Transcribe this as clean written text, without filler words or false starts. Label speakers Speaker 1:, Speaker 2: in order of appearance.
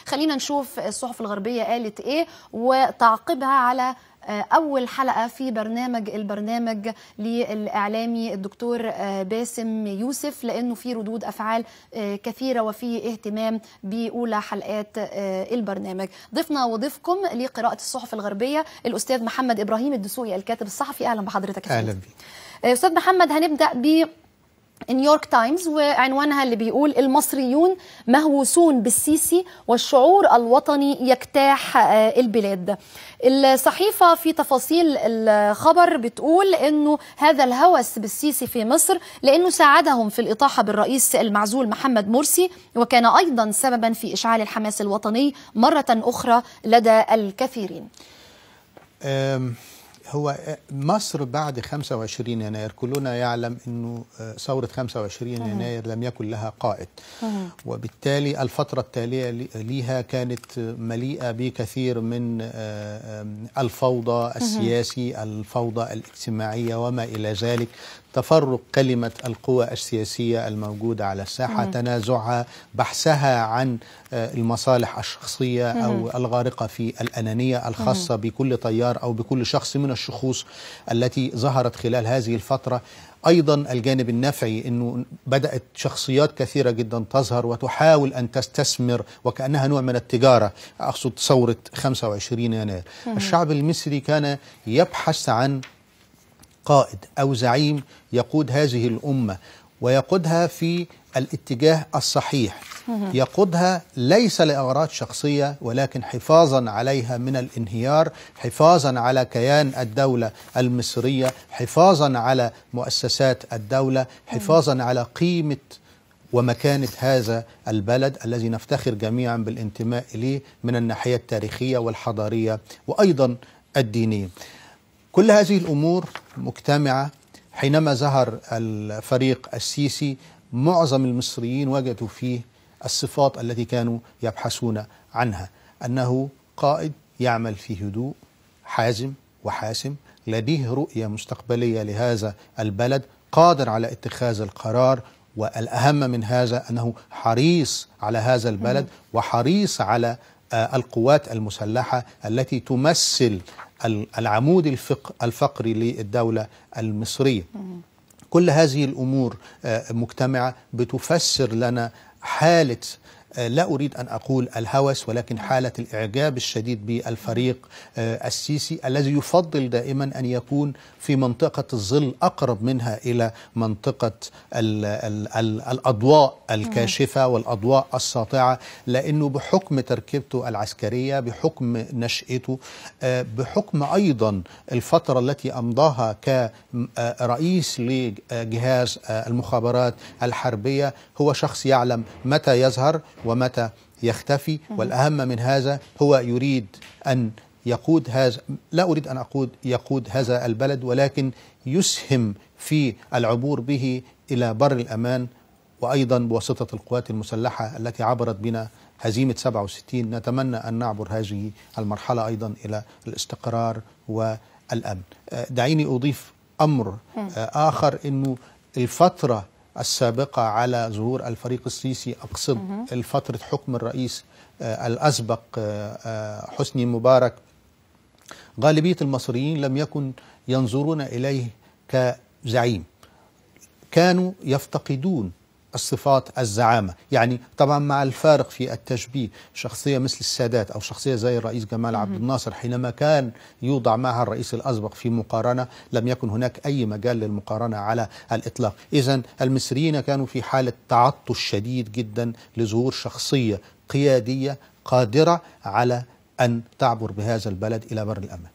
Speaker 1: خلينا نشوف الصحف الغربية قالت إيه وتعقبها على أول حلقة في البرنامج للإعلامي الدكتور باسم يوسف، لأنه في ردود أفعال كثيرة وفي اهتمام بأولى حلقات البرنامج. ضيفنا وضيفكم لقراءة الصحف الغربية الأستاذ محمد إبراهيم الدسوقي الكاتب الصحفي. أهلا بحضرتك.
Speaker 2: أهلا بك
Speaker 1: أستاذ محمد. هنبدأ ب نيويورك تايمز وعنوانها اللي بيقول: المصريون مهووسون بالسيسي والشعور الوطني يجتاح البلاد. الصحيفة في تفاصيل الخبر بتقول انه هذا الهوس بالسيسي في مصر لانه ساعدهم في الإطاحة بالرئيس المعزول محمد مرسي، وكان ايضا سببا في اشعال الحماس الوطني مرة اخرى لدى الكثيرين.
Speaker 2: هو مصر بعد 25 يناير كلنا يعلم أنه ثورة 25 يناير لم يكن لها قائد، وبالتالي الفترة التالية لها كانت مليئة بكثير من الفوضى السياسي، الفوضى الاجتماعية وما إلى ذلك، تفرق كلمة القوى السياسية الموجودة على الساحة، تنازعها، بحثها عن المصالح الشخصية أو الغارقة في الأنانية الخاصة بكل تيار أو بكل شخص من الشخوص التي ظهرت خلال هذه الفترة. أيضا الجانب النفعي أنه بدأت شخصيات كثيرة جدا تظهر وتحاول أن تستثمر وكأنها نوع من التجارة. أقصد ثورة 25 يناير. الشعب المصري كان يبحث عن قائد أو زعيم يقود هذه الأمة ويقودها في الاتجاه الصحيح، يقودها ليس لأغراض شخصية ولكن حفاظا عليها من الانهيار، حفاظا على كيان الدولة المصرية، حفاظا على مؤسسات الدولة، حفاظا على قيمة ومكانة هذا البلد الذي نفتخر جميعا بالانتماء إليه من الناحية التاريخية والحضارية وأيضا الدينية. كل هذه الأمور مجتمعة حينما ظهر الفريق السيسي. معظم المصريين وجدوا فيه الصفات التي كانوا يبحثون عنها، أنه قائد يعمل في هدوء، حازم وحاسم، لديه رؤية مستقبلية لهذا البلد، قادر على اتخاذ القرار، والأهم من هذا أنه حريص على هذا البلد وحريص على القوات المسلحة التي تمثل العمود الفقري للدولة المصرية. كل هذه الأمور مجتمعة بتفسر لنا حالة، لا أريد أن أقول الهوس، ولكن حالة الإعجاب الشديد بالفريق السيسي الذي يفضل دائما أن يكون في منطقة الظل أقرب منها إلى منطقة الأضواء الكاشفة والأضواء الساطعة، لأنه بحكم تركيبته العسكرية، بحكم نشأته، بحكم أيضا الفترة التي أمضاها كرئيس لجهاز المخابرات الحربية، هو شخص يعلم متى يظهر ومتى يختفي. والأهم من هذا هو يريد أن يقود هذا، لا أريد أن أقول يقود هذا البلد، ولكن يسهم في العبور به إلى بر الأمان، وأيضا بواسطة القوات المسلحة التي عبرت بنا هزيمة 67. نتمنى أن نعبر هذه المرحلة أيضا إلى الاستقرار والأمن. دعيني أضيف أمر آخر، أنه الفترة السابقة على ظهور الفريق السيسي، أقصد الفترة حكم الرئيس الأسبق حسني مبارك، غالبية المصريين لم يكن ينظرون إليه كزعيم، كانوا يفتقدون الصفات الزعامة. يعني طبعا مع الفارق في التشبيه، شخصية مثل السادات أو شخصية زي الرئيس جمال عبد الناصر حينما كان يوضع معها الرئيس الأسبق في مقارنة، لم يكن هناك أي مجال للمقارنة على الإطلاق. إذن المصريين كانوا في حالة تعطش شديد جدا لظهور شخصية قيادية قادرة على أن تعبر بهذا البلد إلى بر الأمان.